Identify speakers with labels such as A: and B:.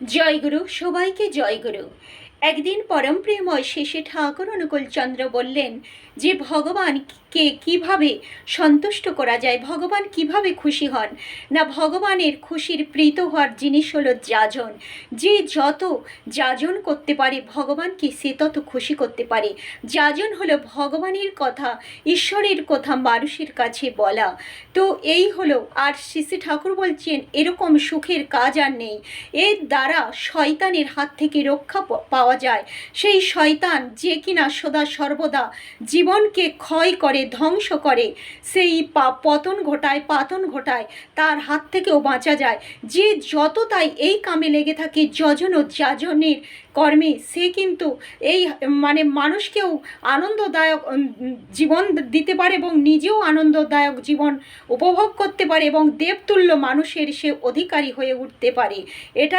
A: জয়গুরু, সবাইকে জয়গুরু। একদিন পরম প্রেমময় শেষে ঠাকুর অনুকূলচন্দ্র বললেন যে ভগবানকে কিভাবে সন্তুষ্ট করা যায়, ভগবান কিভাবে খুশি হন। না, ভগবানের খুশির প্রীত হওয়ার জিনিস হলো যাজন। যে যত যাজন করতে পারে ভগবানকে সে তত খুশি করতে পারে। যাজন হলো ভগবানের কথা, ঈশ্বরের কথা মানুষের কাছে বলা। তো এই হলো, আর শ্রী ঠাকুর বলছেন এরকম সুখের কাজ আর নেই। এর দ্বারা শয়তানের হাত থেকে রক্ষা পাওয়া যায়। সেই শয়তান যে কিনা সদা সর্বদা জীবনকে ক্ষয় করে, ধ্বংস করে, সেই পতন ঘটায়, তার হাত থেকেও বাঁচা যায়। যে যত তাই এই কামে লেগে থাকে যজন ও যাজনের কর্মে, সে কিন্তু এই মানুষকেও আনন্দদায়ক জীবন দিতে পারে এবং নিজেও আনন্দদায়ক জীবন উপভোগ করতে পারে এবং দেবতুল্য মানুষের সে অধিকারী হয়ে উঠতে পারে। এটাই